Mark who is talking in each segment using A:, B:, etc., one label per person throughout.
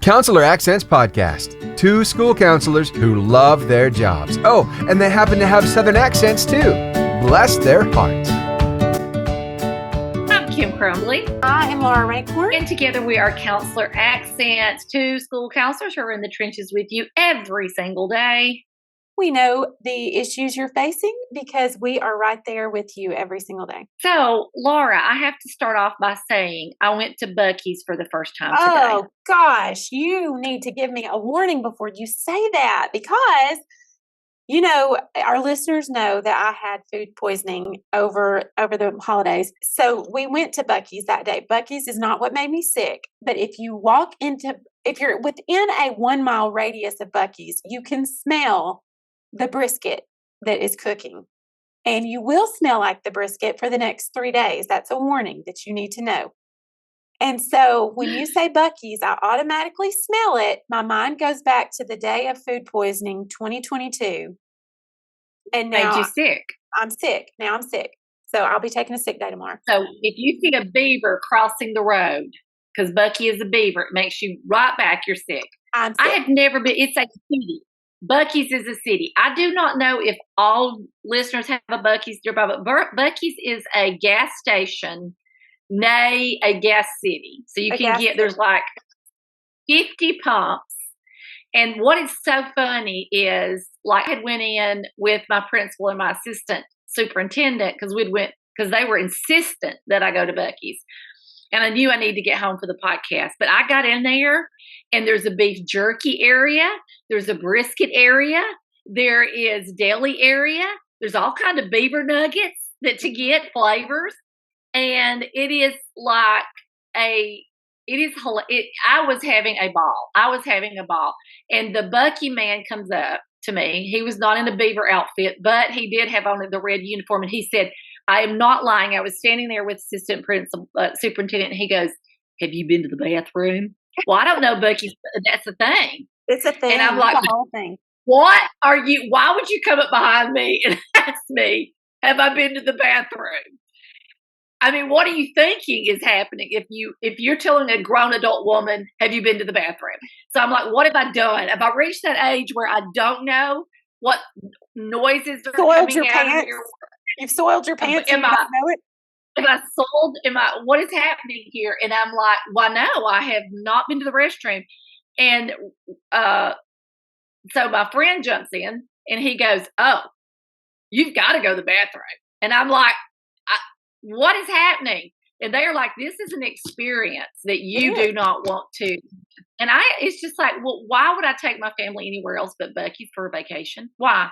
A: Counselor Accents Podcast. Two school counselors who love their jobs. Oh, and they happen to have Southern accents too. Bless their hearts.
B: I'm Kim Crumbly.
C: I am Laura Rakeworth.
B: And together we are Counselor Accents, two school counselors who are in the trenches with you every single day.
C: We know the issues you're facing because we are right there with you every single day.
B: So, Laura, I have to start off by saying I went to Buc-ee's for the first time today.
C: Oh, gosh, you need to give me a warning before you say that because, you know, our listeners know that I had food poisoning over the holidays. So we went to Buc-ee's that day. Buc-ee's is not what made me sick, but if you're within a 1 mile radius of Buc-ee's, you can smell the brisket that is cooking. And you will smell like the brisket for the next 3 days. That's a warning that you need to know. And so when you say Buc-ee's, I automatically smell it. My mind goes back to the day of food poisoning, 2022. And now
B: made you sick.
C: I'm sick. Now I'm sick. So I'll be taking a sick day tomorrow.
B: So if you see a beaver crossing the road, because Buc-ee is a beaver, it makes you right back, you're sick.
C: I'm sick.
B: I have never been, it's a city. Buc-ee's is a city. I do not know if all listeners have a Buc-ee's nearby, but Buc-ee's is a gas station, nay, a gas city. So you can get, there's like 50 pumps. And what is so funny is, like, I had went in with my principal and my assistant superintendent because they were insistent that I go to Buc-ee's. And I knew I needed to get home for the podcast. But I got in there, and there's a beef jerky area. There's a brisket area. There is deli area. There's all kind of beaver nuggets to get flavors. And it is like I was having a ball. And the Buc-ee man comes up to me. He was not in a beaver outfit, but he did have on the red uniform. And he said, I am not lying. I was standing there with assistant principal, superintendent, and he goes, have you been to the bathroom? Well, I don't know, Buc-ee's. That's the thing.
C: It's a thing.
B: And I'm like,
C: the whole thing.
B: Why would you come up behind me and ask me, have I been to the bathroom? I mean, what are you thinking is happening if you're telling a grown adult woman, have you been to the bathroom? So I'm like, what have I done? Have I reached that age where I don't know what noises are coming out of here?
C: You've soiled your pants and you don't know it?
B: What is happening here? And I'm like, well, no, I have not been to the restroom. And so my friend jumps in and he goes, oh, you've got to go to the bathroom. And I'm like, what is happening? And they're like, this is an experience that you do not want to. And it's just like, well, why would I take my family anywhere else but Buc-ee's for a vacation? Why?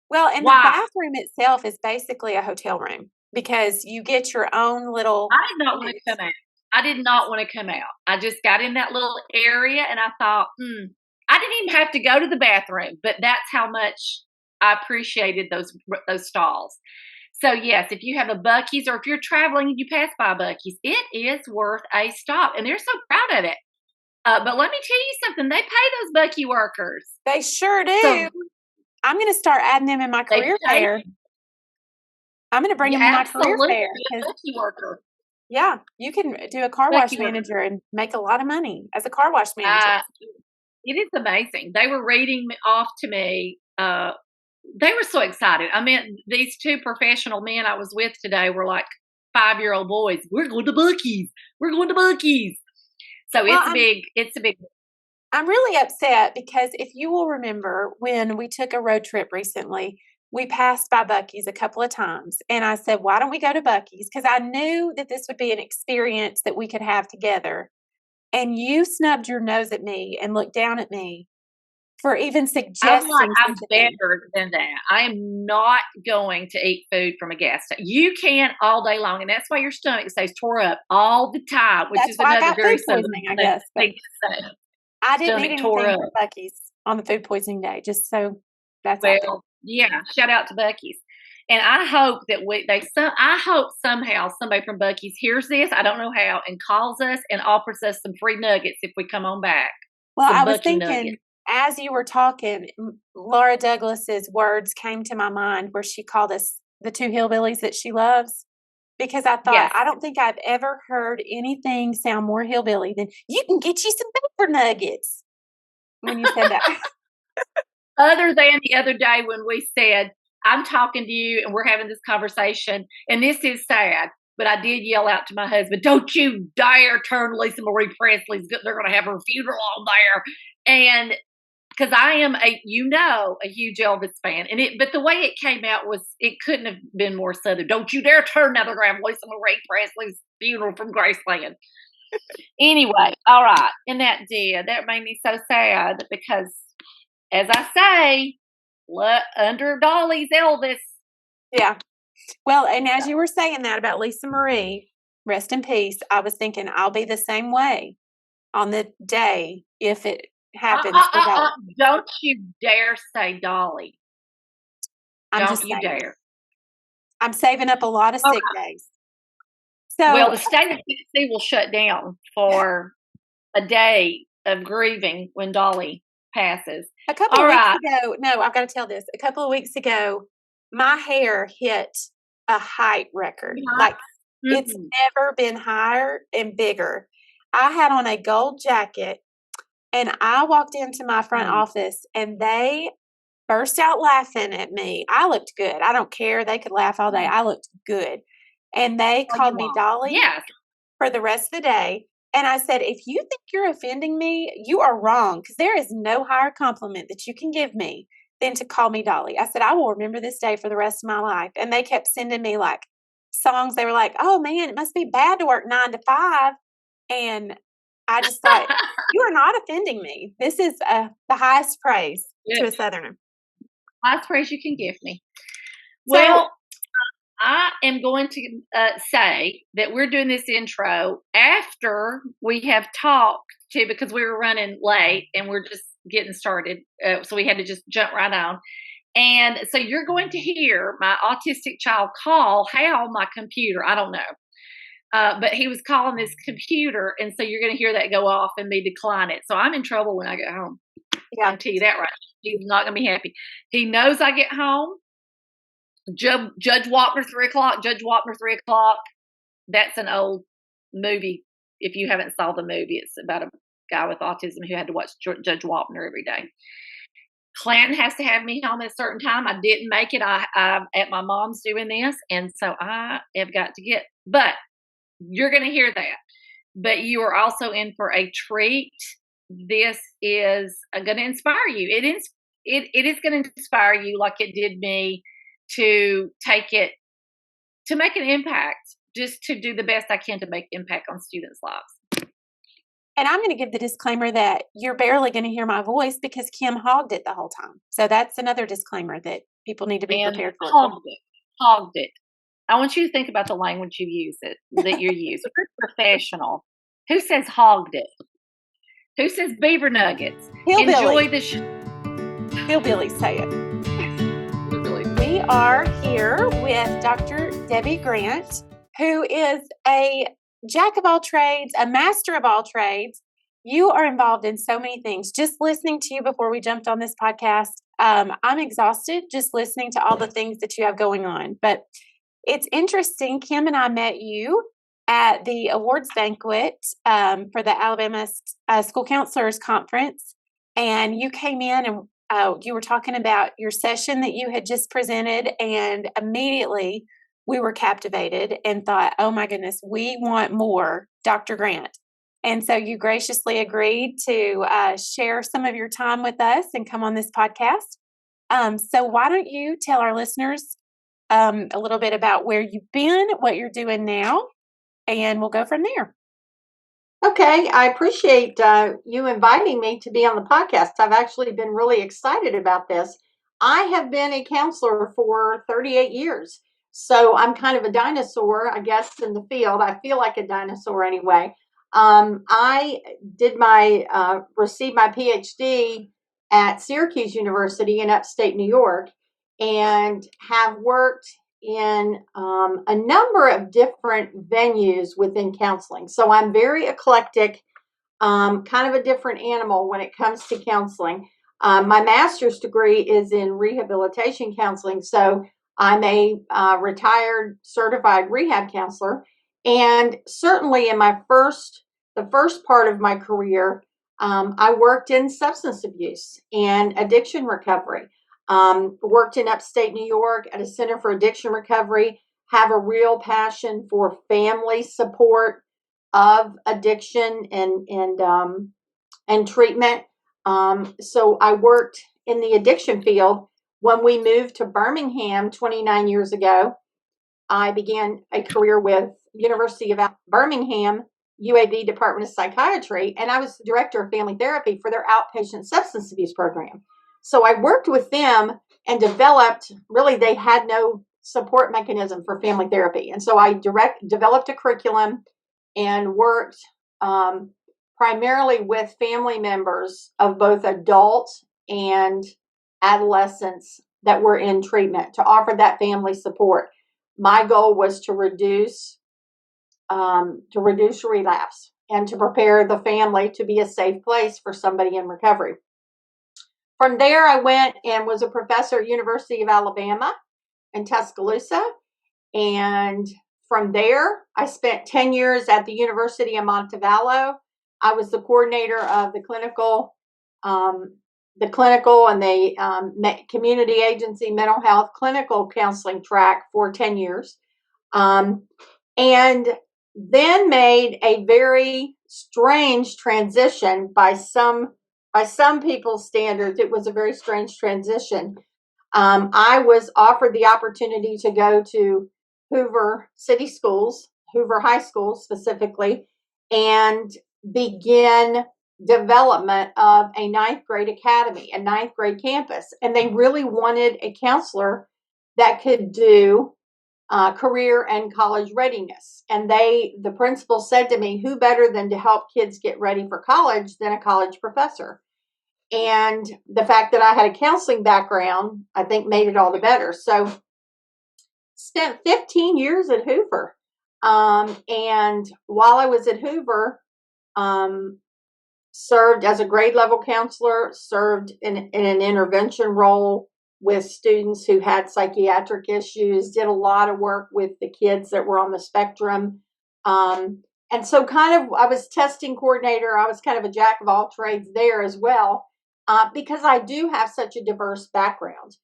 C: Well, and the bathroom itself is basically a hotel room because you get your own little.
B: I did not want to come out. I just got in that little area and I thought, I didn't even have to go to the bathroom, but that's how much I appreciated those stalls. So yes, if you have a Buc-ee's or if you're traveling and you pass by Buc-ee's, it is worth a stop, and they're so proud of it. But let me tell you something: they pay those Buc-ee workers.
C: They sure do. So, I'm going to start adding them in my career fair. I'm going to bring them in my career fair.
B: Buc-ee worker.
C: Yeah, you can do a car wash manager and make a lot of money as a car wash manager.
B: It is amazing. They were reading off to me. They were so excited. I mean, these two professional men I was with today were like 5-year-old boys. We're going to Buc-ee's. We're going to Buc-ee's. So it's a big.
C: I'm really upset because if you will remember when we took a road trip recently, we passed by Buc-ee's a couple of times. And I said, why don't we go to Buc-ee's? Because I knew that this would be an experience that we could have together. And you snubbed your nose at me and looked down at me for even suggesting.
B: I'm better than that. I am not going to eat food from a gas station. You can all day long, and that's why your stomach stays tore up all the time, which is another very
C: poisoning, I guess. Thing to say. I didn't eat anything from Buc-ee's on the food poisoning day, just so that's
B: yeah. Shout out to Buc-ee's, and I hope that I hope somehow somebody from Buc-ee's hears this. I don't know how, and calls us and offers us some free nuggets if we come on back.
C: Well, I was thinking. Nuggets. As you were talking, Laura Douglas's words came to my mind where she called us the two hillbillies that she loves. because I thought,
B: Yes.
C: I don't think I've ever heard anything sound more hillbilly than you can get you some beaver nuggets when you said that.
B: Other than the other day when we said, I'm talking to you and we're having this conversation, and this is sad, but I did yell out to my husband, don't you dare turn Lisa Marie Presley's, they're going to have her funeral on there. And because I am a huge Elvis fan, but the way it came out was, it couldn't have been more Southern. Don't you dare turn another grab Lisa Marie Presley's funeral from Graceland. Anyway, all right, and that made me so sad because, as I say, under Dolly's Elvis.
C: Yeah. Well, and as you were saying that about Lisa Marie, rest in peace, I was thinking I'll be the same way on the day if it happens for Dolly.
B: Don't you dare say Dolly. Don't you dare.
C: I'm saving up a lot of sick days. So,
B: well, the state of Tennessee will shut down for a day of grieving when Dolly passes.
C: A couple of weeks ago, no, I've got to tell this. A couple of weeks ago, my hair hit a height record. Like, it's never been higher and bigger. I had on a gold jacket, and I walked into my front office, and they burst out laughing at me. I looked good. I don't care. They could laugh all day. I looked good. And they called me Dolly for the rest of the day. And I said, if you think you're offending me, you are wrong, because there is no higher compliment that you can give me than to call me Dolly. I said, I will remember this day for the rest of my life. And they kept sending me like songs. They were like, oh man, it must be bad to work 9 to 5. And I just thought, you are not offending me. This is the highest praise to a Southerner.
B: Highest praise you can give me. Well, I am going to say that we're doing this intro after we have talked to, because we were running late and we're just getting started. So we had to just jump right on. And so you're going to hear my autistic child call Hal my computer. I don't know. But he was calling this computer. And so you're going to hear that go off and me decline it. So I'm in trouble when I get home. Yeah. I'll tell you that right. He's not going to be happy. He knows I get home. Judge Wapner, 3 o'clock. Judge Wapner, 3 o'clock. That's an old movie. If you haven't saw the movie, it's about a guy with autism who had to watch Judge Wapner every day. Clanton has to have me home at a certain time. I didn't make it. I'm at my mom's doing this, and so I have got to get. But you're going to hear that. But you are also in for a treat. This is going to inspire you. It is going to inspire you like it did me, to take it, to make an impact, just to do the best I can to make impact on students' lives.
C: And I'm going to give the disclaimer that you're barely going to hear my voice because Kim hogged it the whole time. So that's another disclaimer that people need to be prepared for.
B: Hogged it. I want you to think about the language you use that you're using. You're professional. Who says hogged it? Who says beaver nuggets?
C: Hillbilly.
B: Enjoy the show.
C: Hillbillies say it. We are here with Dr. Debbie Grant, who is a jack of all trades, a master of all trades. You are involved in so many things. Just listening to you before we jumped on this podcast, I'm exhausted just listening to all the things that you have going on. But it's interesting. Kim and I met you at the awards banquet for the Alabama School Counselors Conference, and you came in and you were talking about your session that you had just presented, and immediately we were captivated and thought, oh my goodness, we want more Dr. Grant. And so you graciously agreed to share some of your time with us and come on this podcast. So why don't you tell our listeners a little bit about where you've been, what you're doing now, and we'll go from there.
D: Okay, I appreciate you inviting me to be on the podcast. I've actually been really excited about this. I have been a counselor for 38 years, so I'm kind of a dinosaur, I guess, in the field. I feel like a dinosaur anyway. I did received my PhD at Syracuse University in upstate New York, and have worked in a number of different venues within counseling. So I'm very eclectic, kind of a different animal when it comes to counseling. My master's degree is in rehabilitation counseling. So I'm a retired certified rehab counselor. And certainly in the first part of my career, I worked in substance abuse and addiction recovery. Worked in upstate New York at a Center for Addiction Recovery, have a real passion for family support of addiction and treatment. So I worked in the addiction field. When we moved to Birmingham 29 years ago, I began a career with University of Birmingham UAB Department of Psychiatry, and I was the director of family therapy for their outpatient substance abuse program. So I worked with them and developed, really, they had no support mechanism for family therapy. And so I developed a curriculum and worked primarily with family members of both adults and adolescents that were in treatment to offer that family support. My goal was to reduce relapse and to prepare the family to be a safe place for somebody in recovery. From there, I went and was a professor at University of Alabama in Tuscaloosa. And from there, I spent 10 years at the University of Montevallo. I was the coordinator of the clinical and the community agency mental health clinical counseling track for 10 years. And then made a very strange transition by some people's standards. It was a very strange transition. I was offered the opportunity to go to Hoover City Schools, Hoover High School specifically, and begin development of a ninth grade academy, a ninth grade campus. And they really wanted a counselor that could do career and college readiness. And the principal said to me, who better than to help kids get ready for college than a college professor? And the fact that I had a counseling background, I think, made it all the better. So spent 15 years at Hoover. And while I was at Hoover, served as a grade level counselor, served in an intervention role with students who had psychiatric issues, did a lot of work with the kids that were on the spectrum. And so I was testing coordinator. I was kind of a jack of all trades there as well, because I do have such a diverse background.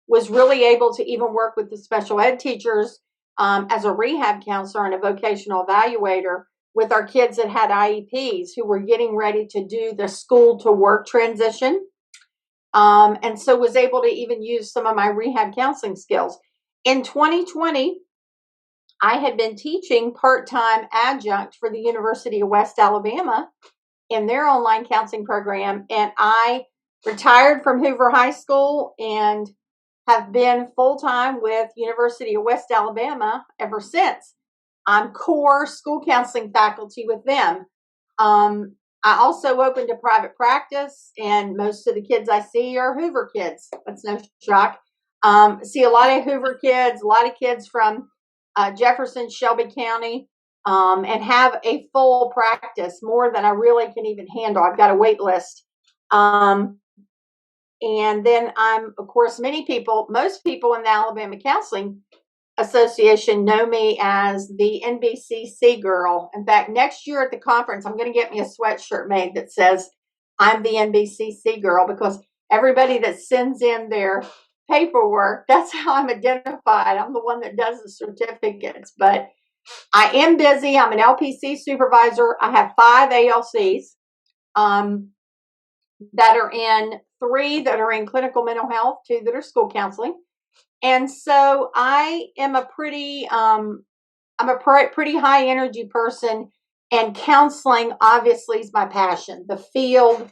D: Was really able to even work with the special ed teachers as a rehab counselor and a vocational evaluator with our kids that had IEPs who were getting ready to do the school to work transition. And so was able to even use some of my rehab counseling skills. In 2020, I had been teaching part-time adjunct for the University of West Alabama in their online counseling program. And I retired from Hoover High School and have been full-time with University of West Alabama ever since. I'm core school counseling faculty with them. I also opened a private practice, and most of the kids I see are Hoover kids. That's no shock. See a lot of Hoover kids, a lot of kids from Jefferson, Shelby County, and have a full practice, more than I really can even handle. I've got a wait list. And then of course, most people in the Alabama Counseling Association know me as the NBCC girl. In fact, next year at the conference, I'm going to get me a sweatshirt made that says I'm the NBCC girl, because everybody that sends in their paperwork, that's how I'm identified. I'm the one that does the certificates. But I am busy. I'm an LPC supervisor. I have 5 ALCs that are in 3 that are in clinical mental health, 2 that are school counseling. And so I am a pretty high energy person, and counseling obviously is my passion. The field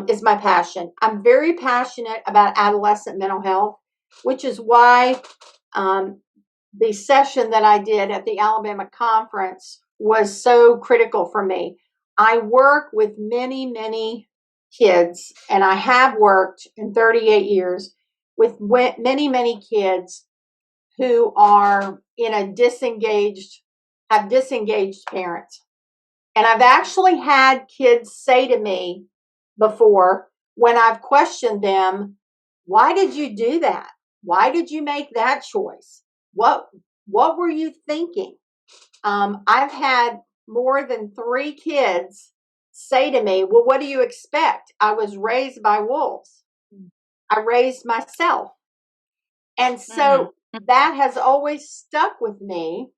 D: is my passion. I'm very passionate about adolescent mental health, which is why the session that I did at the Alabama conference was so critical for me. I work with many, many kids, and I have worked in 38 years with many, many kids who are have disengaged parents. And I've actually had kids say to me before, when I've questioned them, why did you do that? Why did you make that choice? What were you thinking? I've had more than 3 kids say to me, well, what do you expect? I was raised by wolves. I raised myself. And so that has always stuck with me.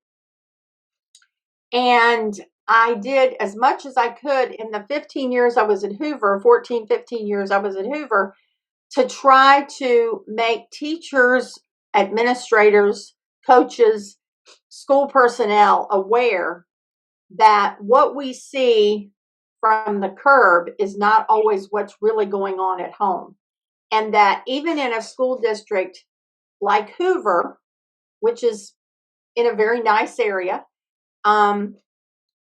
D: And I did as much as I could in the 15 years I was at Hoover, 14, 15 years I was at Hoover, to try to make teachers, administrators, coaches, school personnel aware that what we see from the curb is not always what's really going on at home. And that even in a school district like Hoover, which is in a very nice area,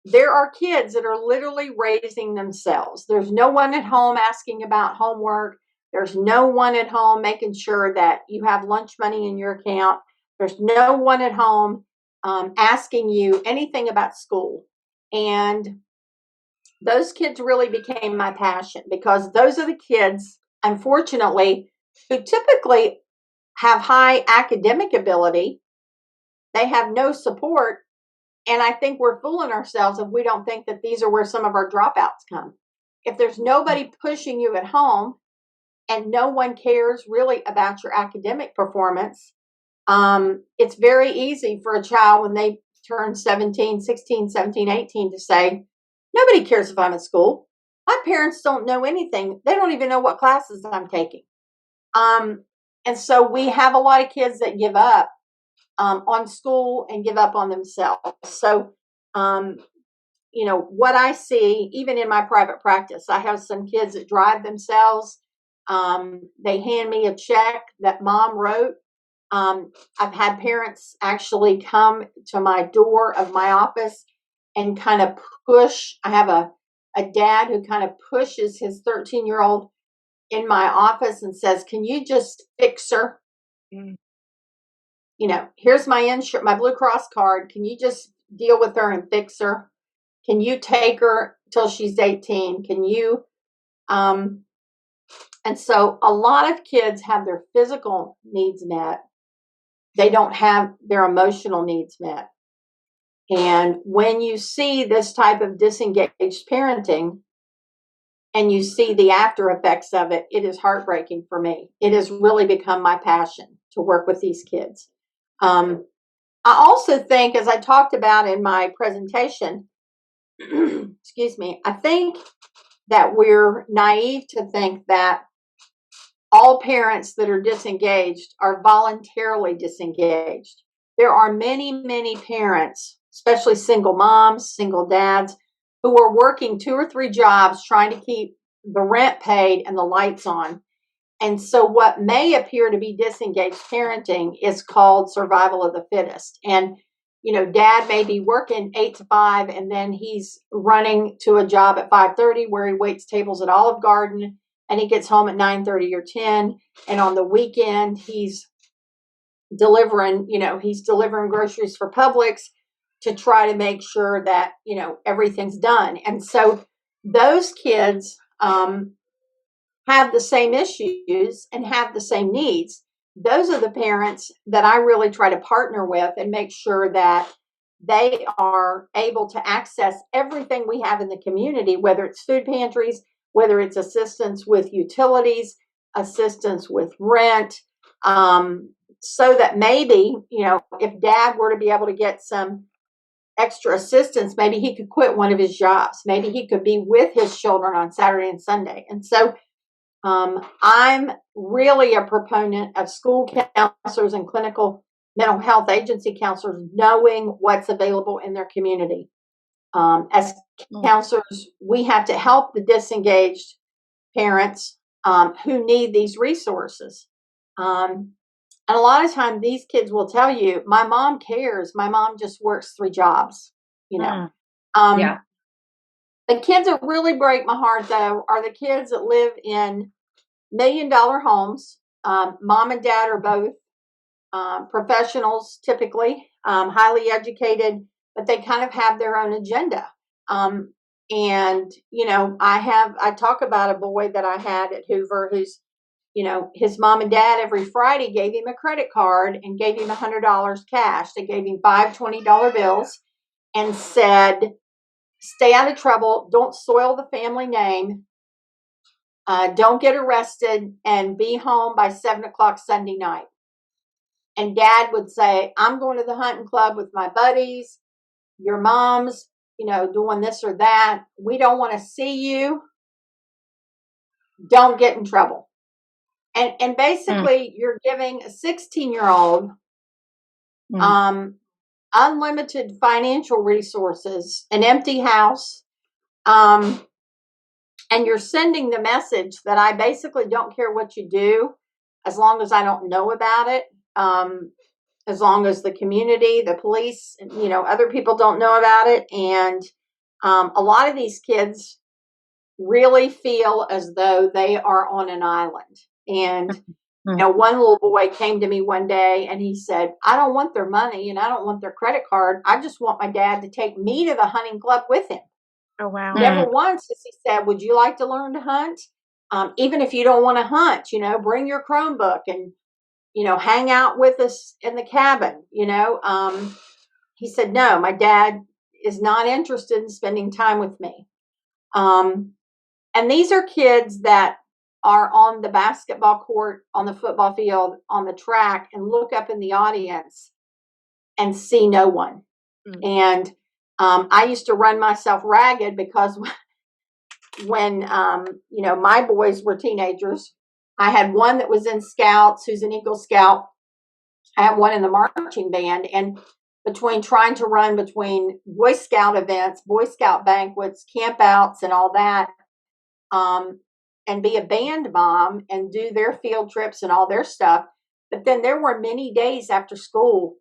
D: there are kids that are literally raising themselves. There's no one at home asking about homework. There's no one at home making sure that you have lunch money in your account. There's no one at home asking you anything about school. And those kids really became my passion, because those are the kids, unfortunately, who typically have high academic ability. They have no support. And I think we're fooling ourselves if we don't think that these are where some of our dropouts come. If there's nobody pushing you at home and no one cares really about your academic performance, it's very easy for a child when they turn 17, 16, 17, 18 to say, nobody cares if I'm at school. My parents don't know anything. They don't even know what classes I'm taking. And so we have a lot of kids that give up on school and give up on themselves. So, what I see, even in my private practice, I have some kids that drive themselves. They hand me a check that mom wrote. I've had parents actually come to my door of my office and kind of push. I have a dad who kind of pushes his 13-year-old in my office and says, can you just fix her? Here's my insurance, my Blue Cross card. Can you just deal with her and fix her? Can you take her till she's 18? Can you? And so a lot of kids have their physical needs met. They don't have their emotional needs met. And when you see this type of disengaged parenting and you see the after effects of it, it is heartbreaking for me. It has really become my passion to work with these kids. I also think, as I talked about in my presentation, excuse me, I think that we're naive to think that all parents that are disengaged are voluntarily disengaged. There are many, many parents, especially single moms, single dads, who are working 2 or 3 jobs trying to keep the rent paid and the lights on. And so what may appear to be disengaged parenting is called survival of the fittest. And, dad may be working 8 to 5, and then he's running to a job at 5:30 where he waits tables at Olive Garden, and he gets home at 9:30 or 10. And on the weekend, he's delivering groceries for Publix to try to make sure that, everything's done. And so those kids, have the same issues and have the same needs. Those are the parents that I really try to partner with and make sure that they are able to access everything we have in the community, whether it's food pantries, whether it's assistance with utilities, assistance with rent, so that maybe, if dad were to be able to get some extra assistance, maybe he could quit one of his jobs. Maybe he could be with his children on Saturday and Sunday. And so I'm really a proponent of school counselors and clinical mental health agency counselors knowing what's available in their community. As counselors, we have to help the disengaged parents who need these resources. And a lot of times these kids will tell you, my mom cares. My mom just works 3 jobs,
B: Yeah.
D: The kids that really break my heart, though, are the kids that live in $1 million homes. Mom and dad are both professionals, typically, highly educated, but they kind of have their own agenda. And, I talk about a boy that I had at Hoover who's his mom and dad every Friday gave him a credit card and gave him $100 cash. They gave him five $20 bills and said, stay out of trouble. Don't soil the family name. Don't get arrested, and be home by 7:00 Sunday night. And dad would say, I'm going to the hunting club with my buddies. Your mom's, doing this or that. We don't want to see you. Don't get in trouble. And basically you're giving a 16-year-old unlimited financial resources, an empty house, and you're sending the message that I basically don't care what you do as long as I don't know about it, as long as the community, the police, other people don't know about it. And a lot of these kids really feel as though they are on an island. And one little boy came to me one day and he said, I don't want their money and I don't want their credit card. I just want my dad to take me to the hunting club with him.
C: Oh, wow.
D: Never once has he said, would you like to learn to hunt? Even if you don't want to hunt, bring your Chromebook and, hang out with us in the cabin. He said, no, my dad is not interested in spending time with me. And these are kids that are on the basketball court, on the football field, on the track, and look up in the audience and see no one. And I used to run myself ragged because when, my boys were teenagers, I had one that was in Scouts, who's an Eagle Scout. I had one in the marching band. And between trying to run between Boy Scout events, Boy Scout banquets, campouts, and all that, and be a band mom and do their field trips and all their stuff. But then there were many days after school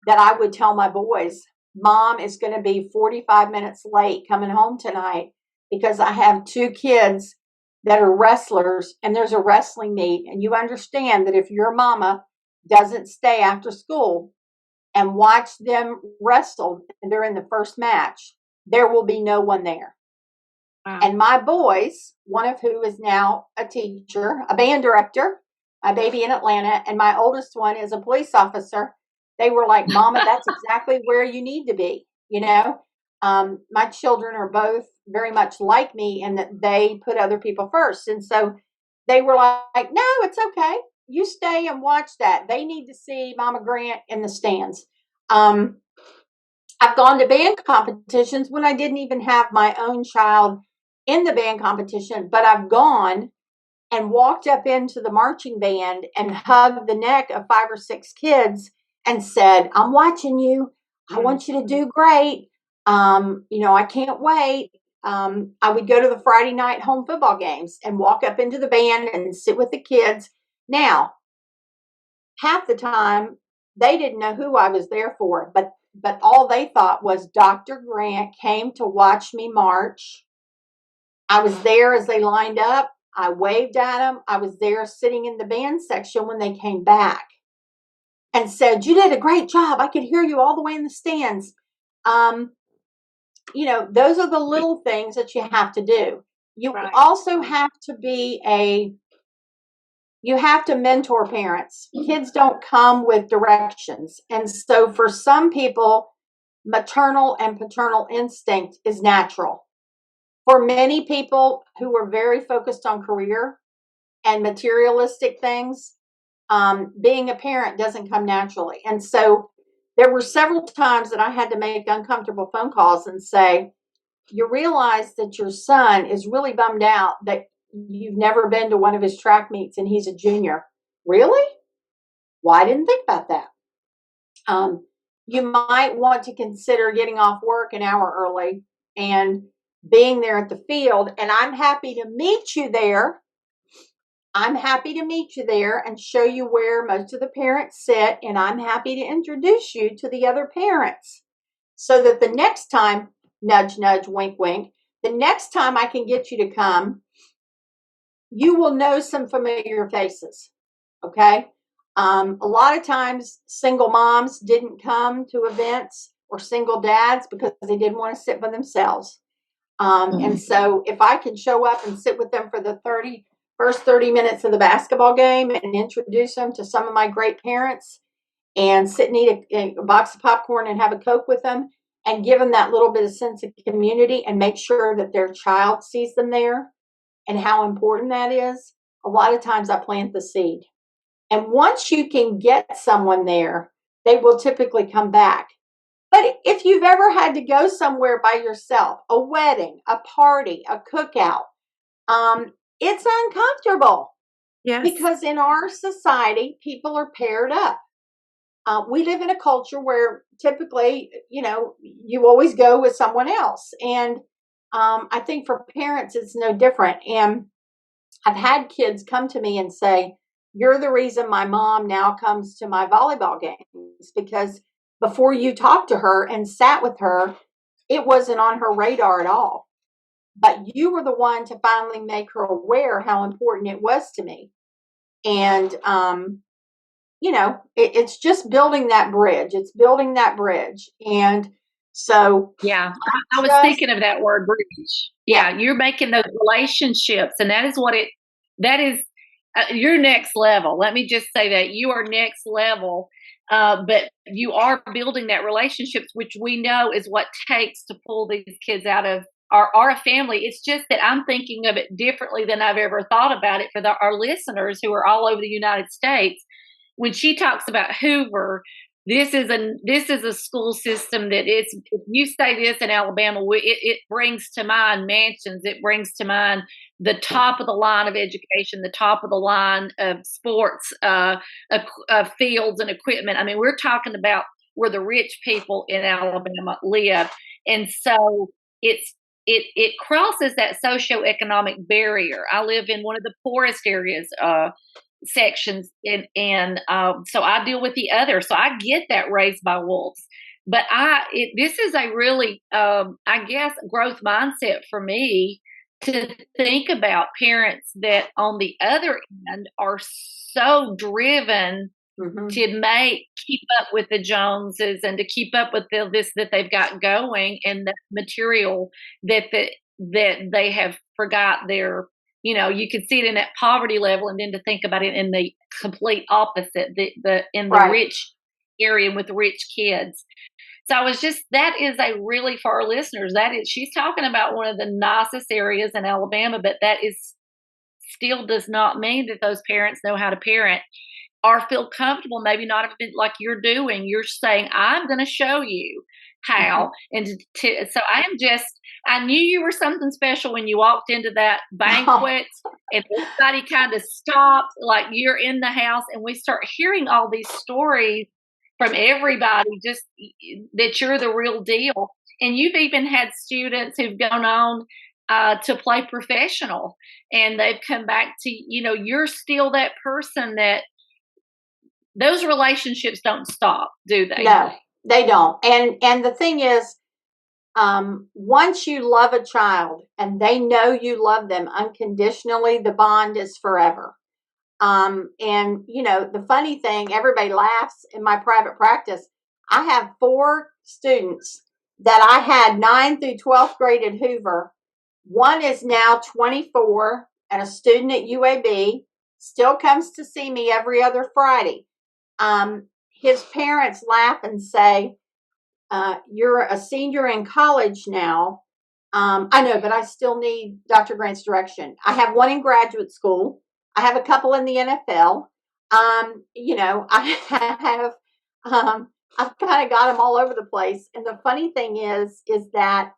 D: that I would tell my boys, Mom is going to be 45 minutes late coming home tonight because I have two kids that are wrestlers and there's a wrestling meet. And you understand that if your mama doesn't stay after school and watch them wrestle and they're in the first match, there will be no one there. Wow. And my boys, one of who is now a teacher, a band director, my baby in Atlanta, and my oldest one is a police officer. They were like, Mama, that's exactly where you need to be. My children are both very much like me in that they put other people first. And so they were like, no, it's okay. You stay and watch that. They need to see Mama Grant in the stands. I've gone to band competitions when I didn't even have my own child in the band competition, but I've gone and walked up into the marching band and hugged the neck of 5 or 6 kids and said, I'm watching you. I want you to do great. I can't wait. I would go to the Friday night home football games and walk up into the band and sit with the kids. Now, half the time, they didn't know who I was there for, but all they thought was Dr. Grant came to watch me march. I was there as they lined up. I waved at them. I was there sitting in the band section when they came back and said, you did a great job. I could hear you all the way in the stands. Those are the little things that you have to do. You also have to you have to mentor parents. Kids don't come with directions. And so for some people, maternal and paternal instinct is natural. For many people who are very focused on career and materialistic things, being a parent doesn't come naturally. And so there were several times that I had to make uncomfortable phone calls and say, you realize that your son is really bummed out that you've never been to one of his track meets and he's a junior. Really? Well, I didn't think about that. You might want to consider getting off work an hour early and being there at the field. And I'm happy to meet you there. I'm happy to meet you there and show you where most of the parents sit. And I'm happy to introduce you to the other parents so that the next time, nudge, nudge, wink, wink, the next time I can get you to come, you will know some familiar faces. Okay. A lot of times single moms didn't come to events or single dads because they didn't want to sit by themselves. And so if I can show up and sit with them for the 30 first 30 minutes of the basketball game and introduce them to some of my great parents and sit and eat a box of popcorn and have a Coke with them and give them that little bit of sense of community and make sure that their child sees them there and how important that is. A lot of times I plant the seed. And once you can get someone there, they will typically come back. But if you've ever had to go somewhere by yourself, a wedding, a party, a cookout, it's uncomfortable.
C: Yes.
D: Because in our society, people are paired up. We live in a culture where typically, you always go with someone else. And I think for parents, it's no different. And I've had kids come to me and say, you're the reason my mom now comes to my volleyball games, because before you talked to her and sat with her, it wasn't on her radar at all. But you were the one to finally make her aware how important it was to me. And, it's just building that bridge. It's building that bridge. And so.
B: Yeah, I was thinking of that word, bridge. Yeah, you're making those relationships. And that is your next level. Let me just say that you are next level. But you are building that relationships, which we know is what takes to pull these kids out of our family. It's just that I'm thinking of it differently than I've ever thought about it for our listeners who are all over the United States. When she talks about Hoover, this is a school system that if you say this in Alabama, it brings to mind mansions. It brings to mind the top of the line of education, the top of the line of sports, fields and equipment. I mean, we're talking about where the rich people in Alabama live. And so it crosses that socioeconomic barrier. I live in one of the poorest areas, sections, and so I deal with the other. So I get that raised by wolves. But this is a really, I guess, growth mindset for me to think about parents that on the other end are so driven to keep up with the Joneses and to keep up with this that they've got going, and the material that they have forgot their, you can see it in that poverty level, and then to think about it in the complete opposite, in the rich area with rich kids. So that is a really, for our listeners, she's talking about one of the nicest areas in Alabama, but that still does not mean that those parents know how to parent or feel comfortable, maybe not have been like you're doing. You're saying, I'm going to show you how. And so I knew you were something special when you walked into that banquet and everybody kind of stopped, like you're in the house, and we start hearing all these stories from everybody, just that you're the real deal. And you've even had students who've gone on to play professional, and they've come back to, you're still that person that those relationships don't stop, do they?
D: No, they don't. And the thing is, once you love a child and they know you love them unconditionally, the bond is forever. And the funny thing, everybody laughs in my private practice. I have 4 students that I had 9th through 12th grade at Hoover. One is now 24 and a student at UAB, still comes to see me every other Friday. His parents laugh and say, you're a senior in college now. I know, but I still need Dr. Grant's direction. I have one in graduate school. I have a couple in the NFL. I have, I've kind of got them all over the place. And the funny thing is that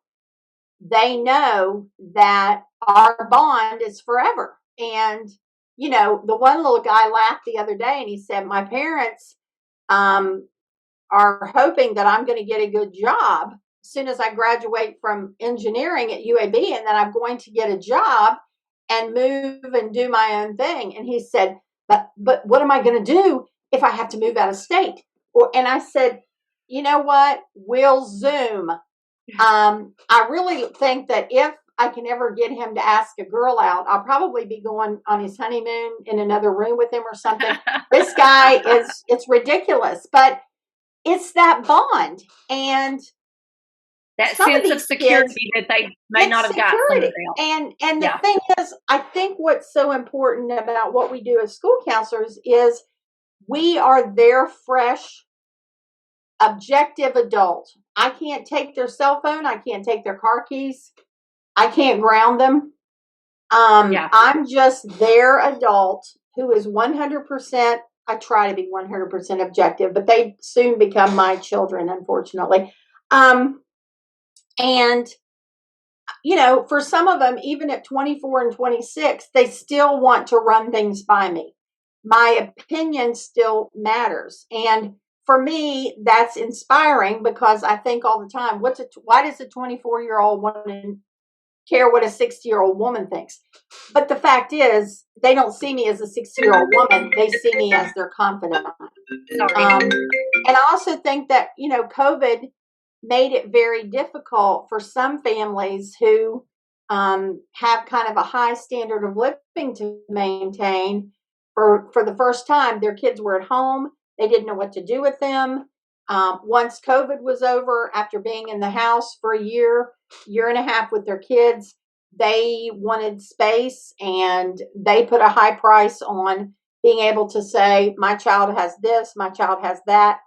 D: they know that our bond is forever. And, the one little guy laughed the other day and he said, my parents, are hoping that I'm going to get a good job as soon as I graduate from engineering at UAB, and then I'm going to get a job and move and do my own thing. And he said, but what am I going to do if I have to move out of state? And I said, you know what? We'll Zoom. I really think that if I can ever get him to ask a girl out, I'll probably be going on his honeymoon in another room with him or something. This guy it's ridiculous, but it's that bond. And
B: That
D: some of
B: sense of
D: these kids,
B: security that they may
D: it's
B: not have got somewhere
D: security.
B: else.
D: And the
B: Yeah.
D: thing is, I think what's so important about what we do as school counselors is we are their fresh, objective adult. I can't take their cell phone. I can't take their car keys. I can't ground them.
B: Yeah.
D: I'm just their adult who is 100%. I try to be 100% objective, but they soon become my children, unfortunately. And, you know, for some of them, even at 24 and 26, they still want to run things by me. My opinion still matters. And for me, that's inspiring because I think all the time, why does a 24-year-old want to care what a 60-year-old woman thinks? But the fact is, they don't see me as a 60-year-old woman. They see me as their confidant.
B: Sorry.
D: And I also think that, you know, COVID made it very difficult for some families who have kind of a high standard of living to maintain. For the first time, their kids were at home. They didn't know what to do with them. Once COVID was over, after being in the house for a year and a half with their kids, they wanted space, and they put a high price on being able to say, my child has this, my child has that.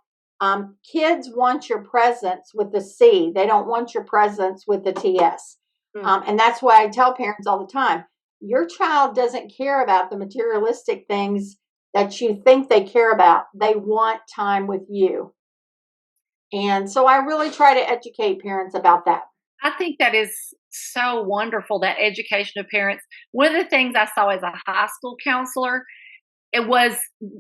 D: Kids want your presence with the C. They don't want your presence with the TS. And that's why I tell parents all the time, your child doesn't care about the materialistic things that you think they care about. They want time with you. And so I really try to educate parents about that.
B: I think that is so wonderful, that education of parents. One of the things I saw as a high school counselor, it was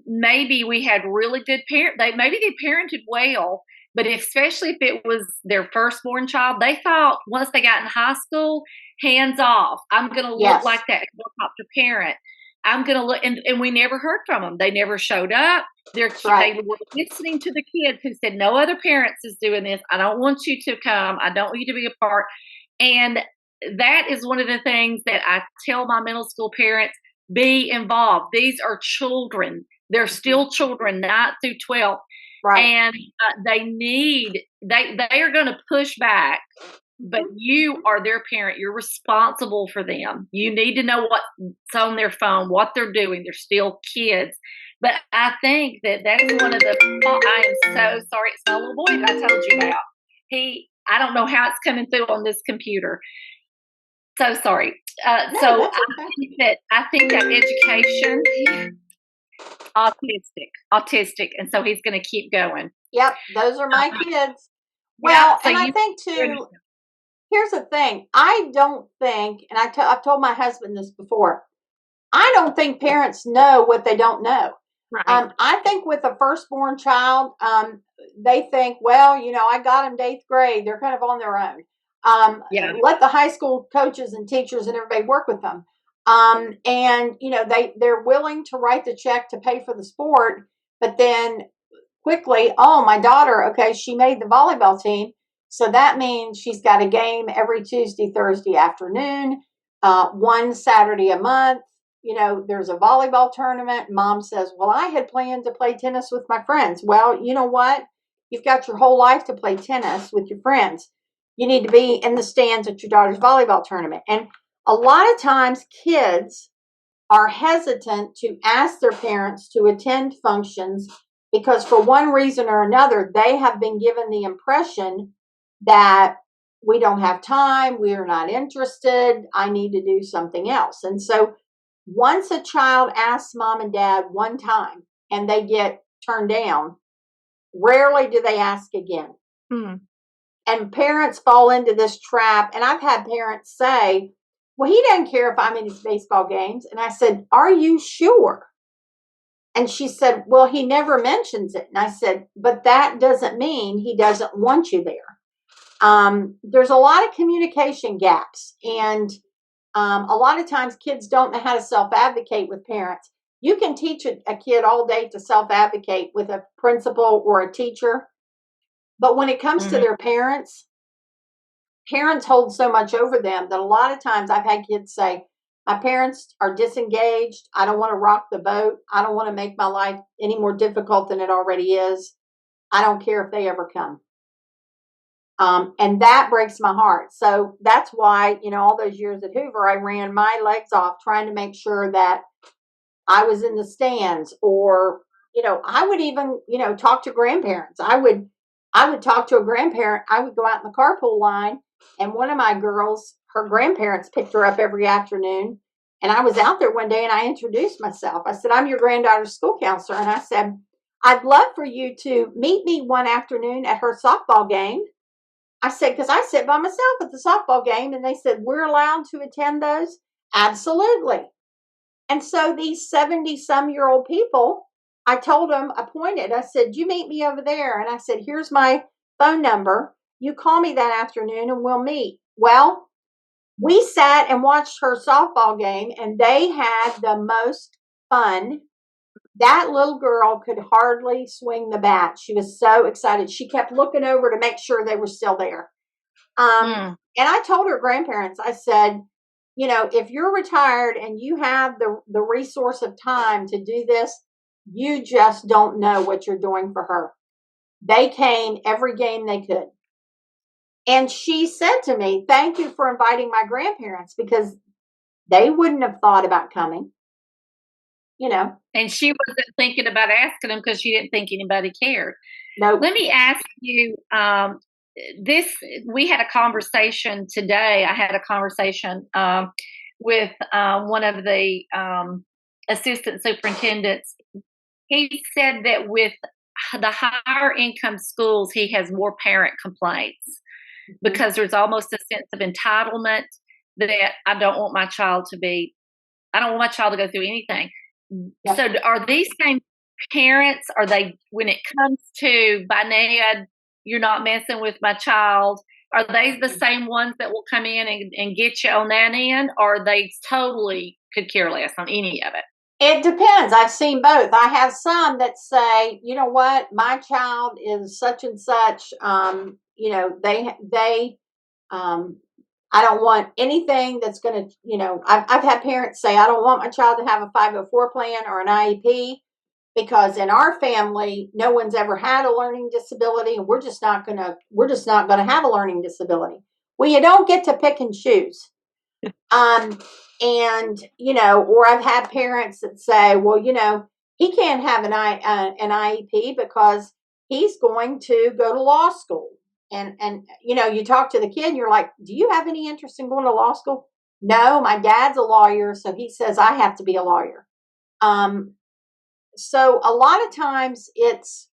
B: maybe we had really good maybe they parented well, but especially if it was their firstborn child, they thought once they got in high school, hands off. I'm going to look like that helicopter parent. I'm going to look, and we never heard from them. They never showed up. They were listening to the kids who said, no other parents is doing this. I don't want you to come. I don't want you to be a part. And that is one of the things that I tell my middle school parents, be involved. These are children. They're still children, 9 through 12.
D: Right.
B: And they are going to push back, but you are their parent. You're responsible for them. You need to know what's on their phone, what they're doing. They're still kids. But I think that's one of I am so sorry. It's my little boy that I told you about. I don't know how it's coming through on this computer. So sorry. I think that education, autistic, and so he's going to keep going.
D: Yep, those are my kids. Well, and I think too, here's the thing. I don't think, and I've told my husband this before, I don't think parents know what they don't know.
B: Right.
D: I think with a firstborn child, they think, well, you know, I got them to 8th grade. They're kind of on their own. Let the high school coaches and teachers and everybody work with them. And you know, they're willing to write the check to pay for the sport, but then quickly, oh, my daughter, okay, she made the volleyball team. So that means she's got a game every Tuesday, Thursday afternoon, one Saturday a month. You know, there's a volleyball tournament. Mom says, well, I had planned to play tennis with my friends. Well, you know what? You've got your whole life to play tennis with your friends. You need to be in the stands at your daughter's volleyball tournament. And a lot of times kids are hesitant to ask their parents to attend functions because for one reason or another, they have been given the impression that we don't have time, we are not interested, I need to do something else. And so once a child asks mom and dad one time and they get turned down, rarely do they ask again. And parents fall into this trap. And I've had parents say, well, he doesn't care if I'm in his baseball games. And I said, are you sure? And she said, well, he never mentions it. And I said, but that doesn't mean he doesn't want you there. There's a lot of communication gaps. And a lot of times kids don't know how to self-advocate with parents. You can teach a kid all day to self-advocate with a principal or a teacher. But when it comes to their parents hold so much over them that a lot of times I've had kids say, my parents are disengaged. I don't want to rock the boat. I don't want to make my life any more difficult than it already is. I don't care if they ever come. And that breaks my heart. So that's why, all those years at Hoover, I ran my legs off trying to make sure that I was in the stands, or, I would even, talk to grandparents. I would talk to a grandparent. I would go out in the carpool line, and one of my girls, her grandparents picked her up every afternoon. And I was out there one day and I introduced myself. I said, I'm your granddaughter's school counselor. And I said, I'd love for you to meet me one afternoon at her softball game. I said, because I sit by myself at the softball game. And they said, we're allowed to attend those? Absolutely. And so these 70-some-year-old people, I told them, I said, you meet me over there. And I said, here's my phone number. You call me that afternoon and we'll meet. Well, we sat and watched her softball game, and they had the most fun. That little girl could hardly swing the bat. She was so excited. She kept looking over to make sure they were still there. And I told her grandparents, I said, if you're retired and you have the resource of time to do this, you just don't know what you're doing for her. They came every game they could. And she said to me, thank you for inviting my grandparents, because they wouldn't have thought about coming,
B: And she wasn't thinking about asking them because she didn't think anybody cared.
D: No.
B: Let me ask you, we had a conversation today. I had a conversation with one of the assistant superintendents. He said that with the higher income schools, he has more parent complaints because there's almost a sense of entitlement that I don't want my child to go through anything. Yep. So are these same parents, are they, when it comes to, by Ned, you're not messing with my child, are they the same ones that will come in and get you on that end, or they totally could care less on any of it?
D: It depends. I've seen both. I have some that say, you know what, my child is such and such. I don't want anything that's going to, I've had parents say, I don't want my child to have a 504 plan or an IEP, because in our family, no one's ever had a learning disability, and we're just not going to have a learning disability. Well, you don't get to pick and choose. Or I've had parents that say, well, he can't have an IEP because he's going to go to law school. And you talk to the kid and you're like, do you have any interest in going to law school? No, my dad's a lawyer, so he says I have to be a lawyer. So a lot of times it's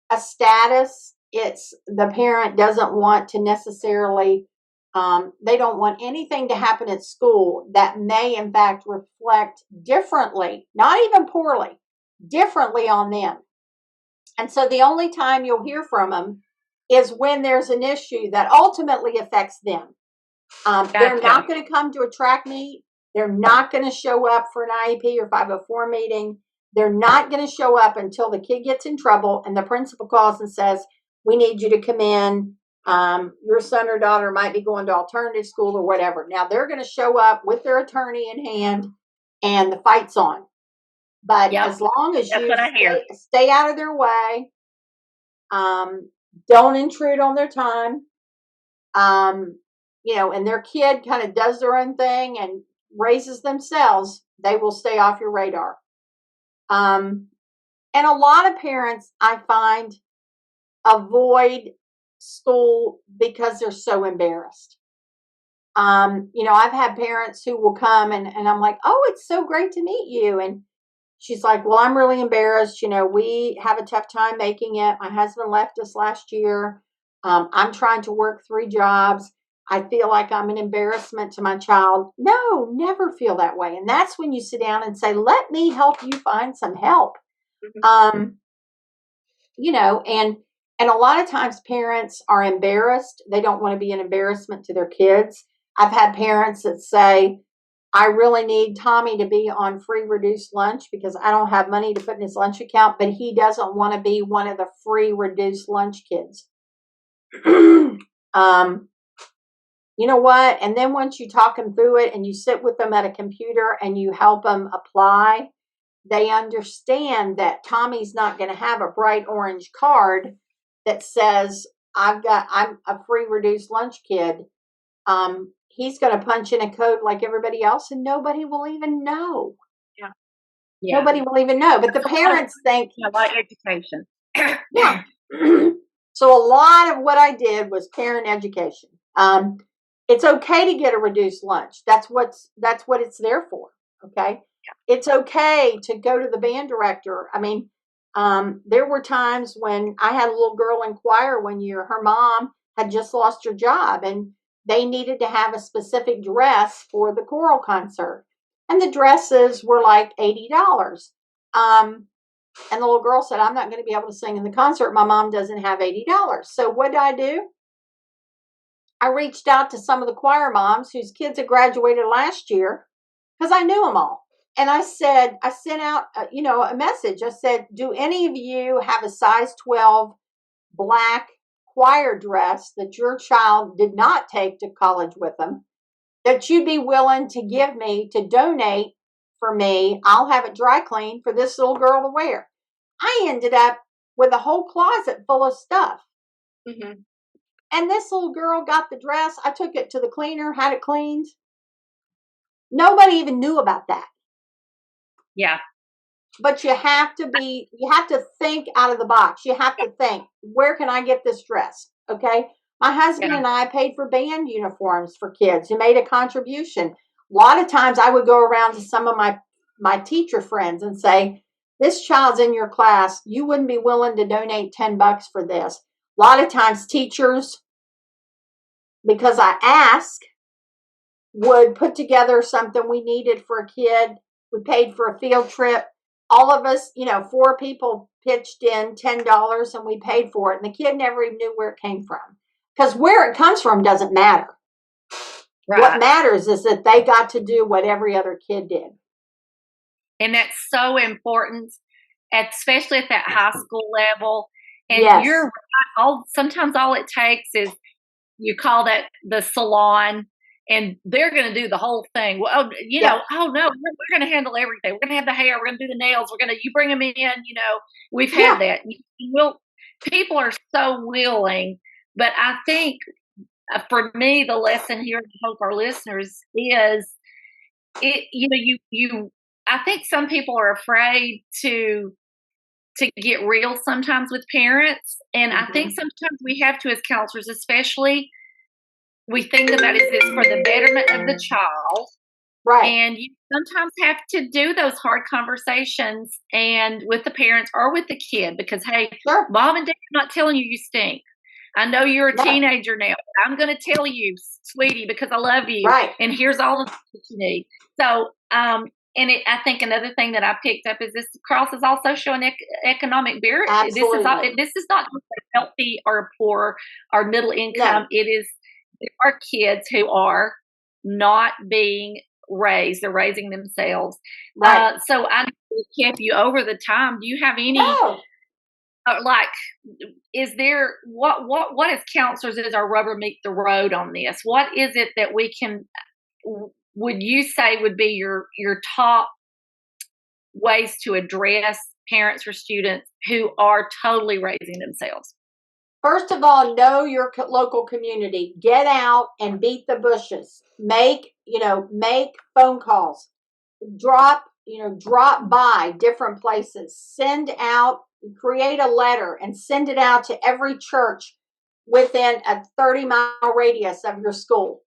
D: a status. It's the parent doesn't want to necessarily, they don't want anything to happen at school that may in fact reflect differently, not even poorly, differently on them. And so the only time you'll hear from them is when there's an issue that ultimately affects them. They're not going to come to a track meet. They're not going to show up for an IEP or 504 meeting. They're not going to show up until the kid gets in trouble and the principal calls and says, we need you to come in. Your son or daughter might be going to alternative school or whatever. Now they're going to show up with their attorney in hand and the fight's on. But as long as you stay out of their way, don't intrude on their time, and their kid kind of does their own thing and raises themselves, they will stay off your radar. And a lot of parents, I find, avoid school because they're so embarrassed. I've had parents who will come and I'm like, oh, it's so great to meet you. And she's like, well, I'm really embarrassed. We have a tough time making it. My husband left us last year. I'm trying to work 3 jobs. I feel like I'm an embarrassment to my child. No, never feel that way. And that's when you sit down and say, let me help you find some help. And a lot of times parents are embarrassed. They don't want to be an embarrassment to their kids. I've had parents that say, I really need Tommy to be on free reduced lunch because I don't have money to put in his lunch account, but he doesn't want to be one of the free reduced lunch kids. You know what? And then once you talk them through it and you sit with them at a computer and you help them apply, they understand that Tommy's not going to have a bright orange card that says I'm a free reduced lunch kid. He's going to punch in a code like everybody else, and nobody will even know.
B: Yeah.
D: Nobody will even know. But the parents think,
B: Like education.
D: yeah. So a lot of what I did was parent education. It's okay to get a reduced lunch. That's what it's there for. Okay. It's okay to go to the band director. I mean, there were times when I had a little girl in choir one year. Her mom had just lost her job, and they needed to have a specific dress for the choral concert. And the dresses were like $80. And the little girl said, I'm not going to be able to sing in the concert. My mom doesn't have $80. So what did I do? I reached out to some of the choir moms whose kids had graduated last year because I knew them all. And I sent out, a message. I said, do any of you have a size 12 black choir dress that your child did not take to college with them that you'd be willing to give me to donate for me? I'll have it dry cleaned for this little girl to wear. I ended up with a whole closet full of stuff.
B: Mm-hmm.
D: And this little girl got the dress. I took it to the cleaner, had it cleaned. Nobody even knew about that.
B: Yeah.
D: But you have to think out of the box. You have to think, where can I get this dress? Okay. My husband and I paid for band uniforms for kids who made a contribution. A lot of times I would go around to some of my teacher friends and say, this child's in your class. You wouldn't be willing to donate $10 for this. A lot of times teachers, because I ask, would put together something we needed for a kid. We paid for a field trip. All of us, 4 people pitched in $10 and we paid for it. And the kid never even knew where it came from. Because where it comes from doesn't matter. Right. What matters is that they got to do what every other kid did.
B: And that's so important, especially at that high school level. And you're right. Sometimes all it takes is you call that the salon, and they're going to do the whole thing. Well, oh no, we're going to handle everything. We're going to have the hair. We're going to do the nails. You bring them in. We've had that. People are so willing, but I think for me, the lesson here, and I hope our listeners is I think some people are afraid to get real sometimes with parents. And I think sometimes we have to, as counselors, especially, we think about, is this for the betterment of the child?
D: Right.
B: And you sometimes have to do those hard conversations and with the parents or with the kid because, hey, mom and dad are not telling you stink. I know you're a teenager now, but I'm going to tell you, sweetie, because I love you.
D: Right.
B: And here's all the things you need. So, I think another thing that I picked up is this cross is also showing economic barrier.
D: Absolutely.
B: This is not just a healthy or poor or middle income.
D: No.
B: There are kids who are not being raised. They're raising themselves.
D: Right.
B: So I kept you over the time. Do you have any, is there, what as counselors is our rubber meet the road on this? What is it that we can, would you say would be your top ways to address parents or students who are totally raising themselves?
D: First of all, know your local community. Get out and beat the bushes. Make phone calls. Drop by different places. Create a letter and send it out to every church within a 30-mile radius of your school.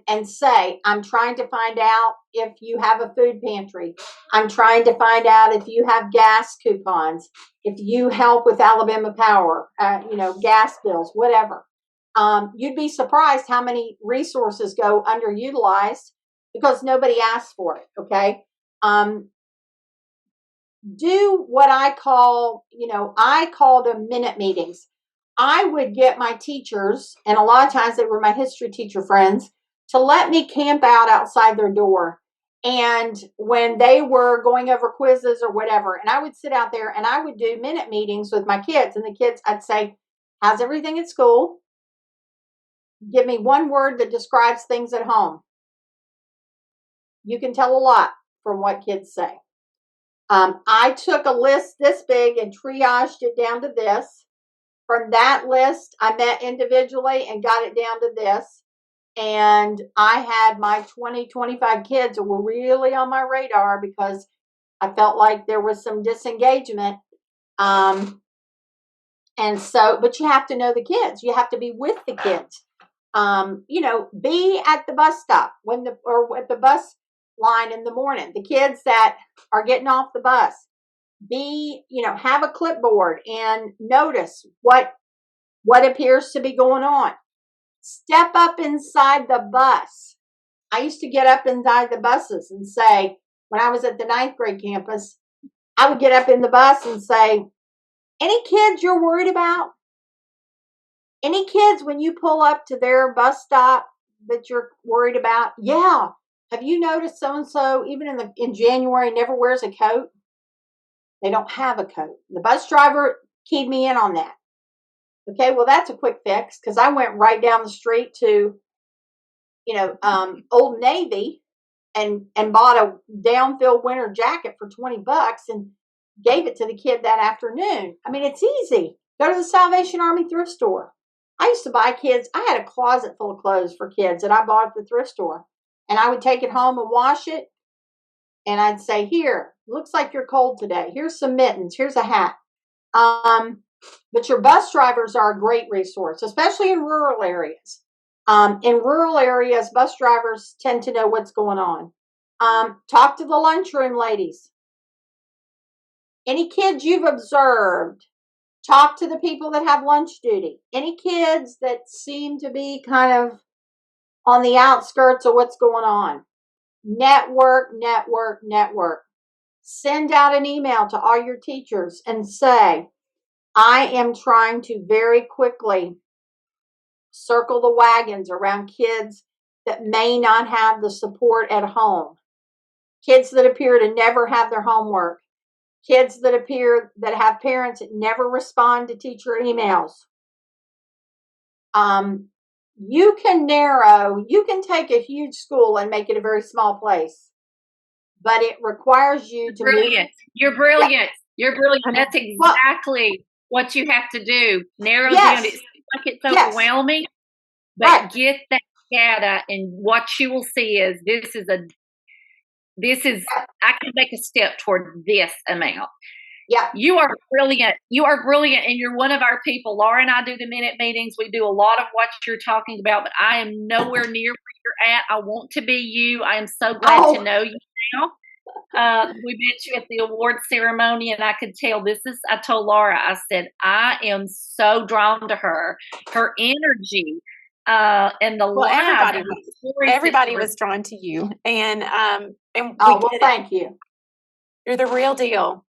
D: And say, I'm trying to find out if you have a food pantry. I'm trying to find out if you have gas coupons, if you help with Alabama Power, gas bills, whatever. You'd be surprised how many resources go underutilized because nobody asks for it, okay? Do what I call them minute meetings. I would get my teachers, and a lot of times they were my history teacher friends, to let me camp out outside their door. And when they were going over quizzes or whatever, and I would sit out there and I would do minute meetings with my kids. And the kids, I'd say, how's everything at school? Give me one word that describes things at home. You can tell a lot from what kids say. I took a list this big and triaged it down to this. from that list, I met individually and got it down to this. And I had my 20, 25 kids that were really on my radar because I felt like there was some disengagement. And so, but you have to know the kids. You have to be with the kids. Be at the bus stop or at the bus line in the morning. The kids that are getting off the bus, have a clipboard and notice what appears to be going on. Step up inside the bus. I used to get up inside the buses and say, when I was at the 9th grade campus, I would get up in the bus and say, any kids you're worried about? Any kids when you pull up to their bus stop that you're worried about? Yeah. Have you noticed so-and-so, even in January, never wears a coat? They don't have a coat. The bus driver keyed me in on that. Okay, well, that's a quick fix because I went right down the street to, Old Navy and bought a down-filled winter jacket for $20 and gave it to the kid that afternoon. I mean, it's easy. Go to the Salvation Army thrift store. I used to buy kids. I had a closet full of clothes for kids that I bought at the thrift store. And I would take it home and wash it. And I'd say, here, looks like you're cold today. Here's some mittens. Here's a hat. But your bus drivers are a great resource, especially in rural areas. In rural areas, bus drivers tend to know what's going on. Talk to the lunchroom ladies. Any kids you've observed, talk to the people that have lunch duty. Any kids that seem to be kind of on the outskirts of what's going on. Network. Send out an email to all your teachers and say, I am trying to very quickly circle the wagons around kids that may not have the support at home. Kids that appear to never have their homework. Kids that have parents that never respond to teacher emails. You can take a huge school and make it a very small place, but it requires you to
B: brilliant. You're brilliant. Yeah. You're brilliant. That's exactly what you have to do. Narrow down. It seems like it's overwhelming, but get that data, and what you will see is I can make a step toward this amount.
D: Yeah.
B: You are brilliant. You are brilliant, and you're one of our people. Laura and I do the minute meetings. We do a lot of what you're talking about, but I am nowhere near where you're at. I want to be you. I am so glad to know you now. We met you at the award ceremony, and I could tell I told Laura, I said, I am so drawn to her energy, and
C: everybody was drawn to you. And
D: thank you.
C: You're the real deal.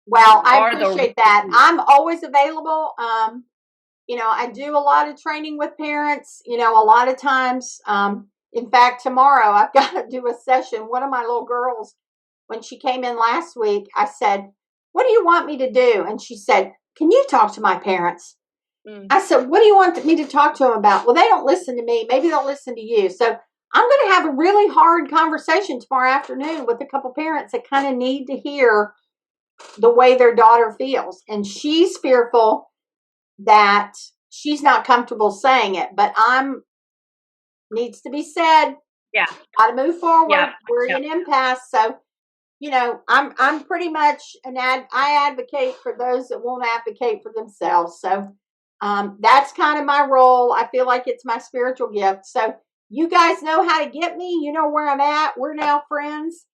D: Well, I appreciate that. I'm always available. I do a lot of training with parents, a lot of times. In fact, tomorrow I've got to do a session. One of my little girls, when she came in last week, I said, what do you want me to do? And she said, can you talk to my parents? I said, what do you want me to talk to them about? Well, they don't listen to me. Maybe they'll listen to you. So I'm going to have a really hard conversation tomorrow afternoon with a couple parents that kind of need to hear the way their daughter feels. And she's fearful that she's not comfortable saying it, but needs to be said.
B: Yeah.
D: Got to move forward.
B: Yeah.
D: We're in an impasse. So, I'm pretty much I advocate for those that won't advocate for themselves. So, that's kind of my role. I feel like it's my spiritual gift. So you guys know how to get me. You know where I'm at. We're now friends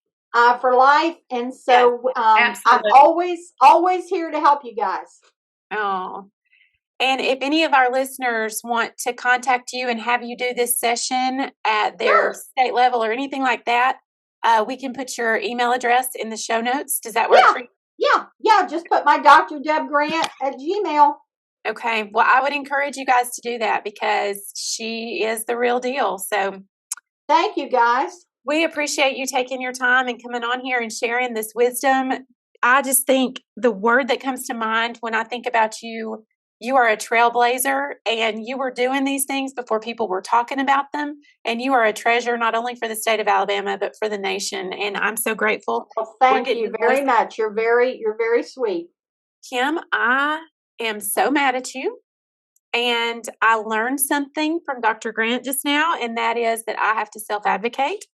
D: for life. And so I'm always here to help you guys.
C: Oh, and if any of our listeners want to contact you and have you do this ssion at their state level or anything like that, we can put your email address in the show notes. Does that work for you?
D: Yeah. Just put my Dr. Deb Grant at Gmail.
C: Okay. Well, I would encourage you guys to do that because she is the real deal. So
D: thank you, guys.
C: We appreciate you taking your time and coming on here and sharing this wisdom. I just think the word that comes to mind when I think about you, you are a trailblazer, and you were doing these things before people were talking about them. And you are a treasure, not only for the state of Alabama, but for the nation. And I'm so grateful.
D: Well, thank you very much. You're very sweet.
C: Kim, I am so mad at you. And I learned something from Dr. Grant just now, and that is that I have to self-advocate.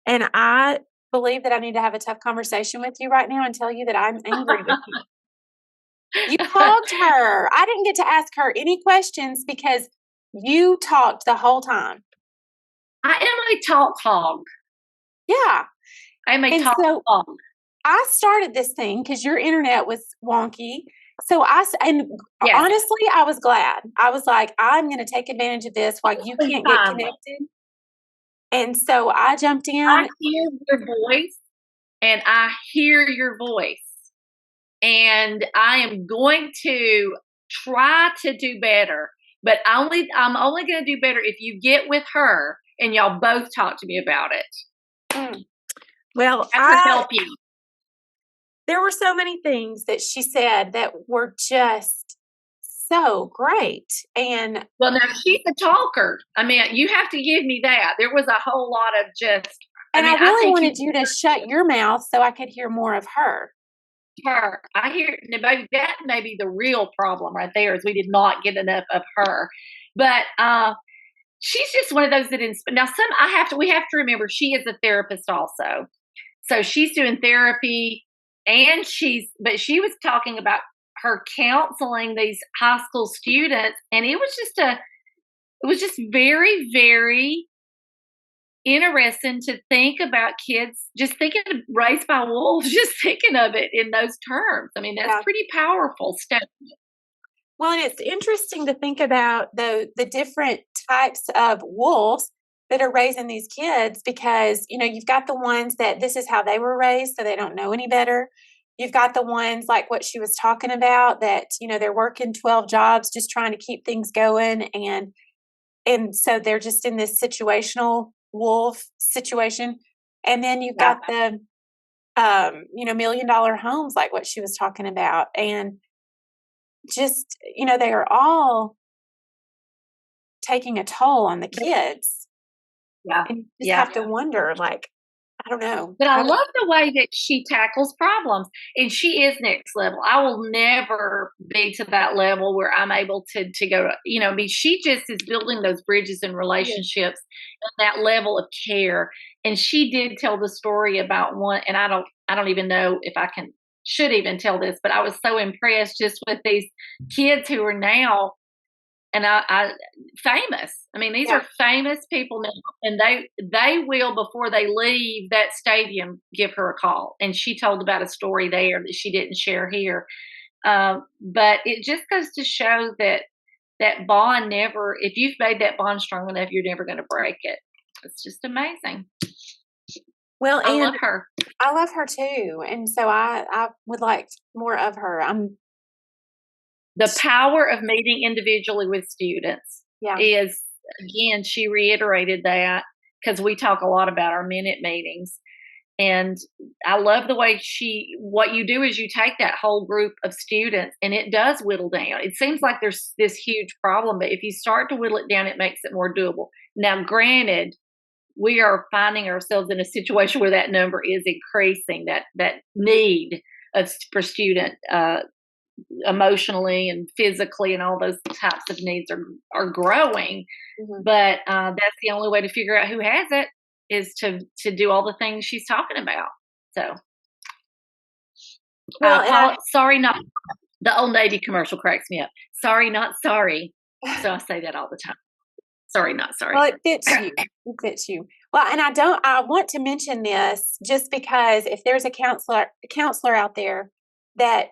C: And I believe that I need to have a tough conversation with you right now and tell you that I'm angry with you. You hogged her. I didn't get to ask her any questions because you talked the whole time.
B: I am a talk hog.
C: Yeah.
B: I am a
C: And
B: talk
C: so
B: hog.
C: I started this thing because your internet was wonky. So
B: Yes.
C: honestly, I was glad. I was like, I'm going to take advantage of this while you can't get connected. And so I jumped in.
B: I hear your voice, and I hear your voice. And I am going to try to do better, but I'm only going to do better if you get with her and y'all both talk to me about it.
C: Well,
B: I can help you.
C: There were so many things that she said that were just so great. And
B: well, now she's a talker. I mean, you have to give me that. There was a whole lot of just.
C: And I
B: mean,
C: really wanted you to shut your mouth so I could hear more of her.
B: I hear maybe that may be the real problem right there is we did not get enough of her. But she's just one of those that now we have to remember she is a therapist also. So she's doing therapy and she was talking about her counseling these high school students, and it was just very, very interesting to think about kids just thinking of raised by wolves, just thinking of it in those terms. I mean, that's pretty powerful stuff.
C: Well, and it's interesting to think about the different types of wolves that are raising these kids because, you've got the ones that this is how they were raised, so they don't know any better. You've got the ones like what she was talking about that, they're working 12 jobs just trying to keep things going. And so they're just in this situational wolf situation. And then you've got the, $1 million homes, like what she was talking about. And just, they are all taking a toll on the kids.
B: Yeah.
C: And you just have to wonder, like, I don't know.
B: But I love the way that she tackles problems. And she is next level. I will never be to that level where I'm able to go, she just is building those bridges and relationships and that level of care. And she did tell the story about one, and I don't even know if I should even tell this, but I was so impressed just with these kids who are now, and I famous. I mean, these are famous people now, and they will, before they leave that stadium, give her a call. And she told about a story there that she didn't share here. But it just goes to show that bond if you've made that bond strong enough, you're never going to break it. It's just amazing.
C: Well,
B: I love her.
C: I love her too. And so I would like more of her.
B: The power of meeting individually with students is, again, she reiterated that because we talk a lot about our minute meetings. And I love the way what you do is you take that whole group of students and it does whittle down. It seems like there's this huge problem, but if you start to whittle it down, it makes it more doable. Now, granted, we are finding ourselves in a situation where that number is increasing, that need for student emotionally and physically and all those types of needs are growing. Mm-hmm. But that's the only way to figure out who has it is to do all the things she's talking about. So, sorry, not the Old Navy commercial cracks me up. Sorry, not sorry. So I say that all the time. Sorry, not sorry.
C: Well, it fits you. It fits you. Well, and I want to mention this just because if there's a counselor out there that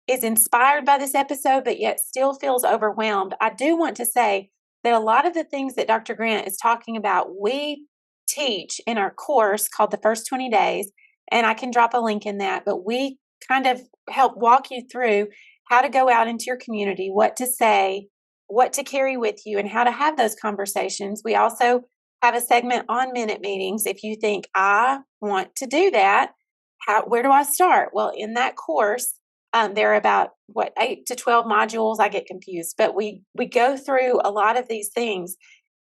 C: is inspired by this episode, but yet still feels overwhelmed, I do want to say that a lot of the things that Dr. Grant is talking about, we teach in our course called The First 20 Days, and I can drop a link in that, but we kind of help walk you through how to go out into your community, what to say, what to carry with you, and how to have those conversations. We also have a segment on minute meetings. If you think, I want to do that, where do I start? Well, in that course, there are about 8 to 12 modules. I get confused, but we go through a lot of these things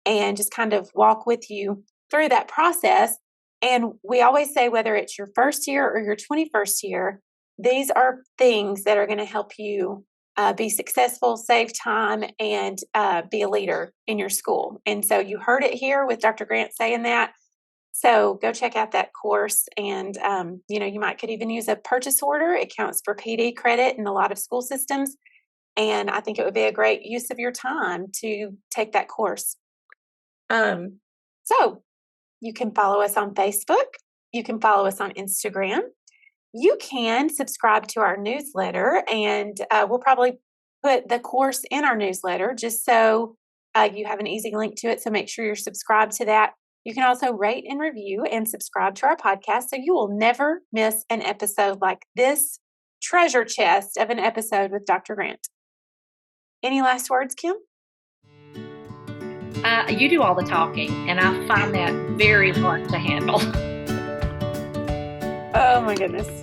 C: and just kind of walk with you through that process. And we always say, whether it's your first year or your 21st year, these are things that are going to help you be successful, save time, and be a leader in your school. And so you heard it here with Dr. Grant saying that. So go check out that course. And, you could even use a purchase order. It counts for PD credit in a lot of school systems. And I think it would be a great use of your time to take that course. So you can follow us on Facebook. You can follow us on Instagram. You can subscribe to our newsletter, and we'll probably put the course in our newsletter just so you have an easy link to it. So make sure you're subscribed to that. You can also rate and review and subscribe to our podcast so you will never miss an episode like this treasure chest of an episode with Dr. Grant. Any last words, Kim?
B: You do all the talking, and I find that very hard to handle.
C: Oh, my goodness.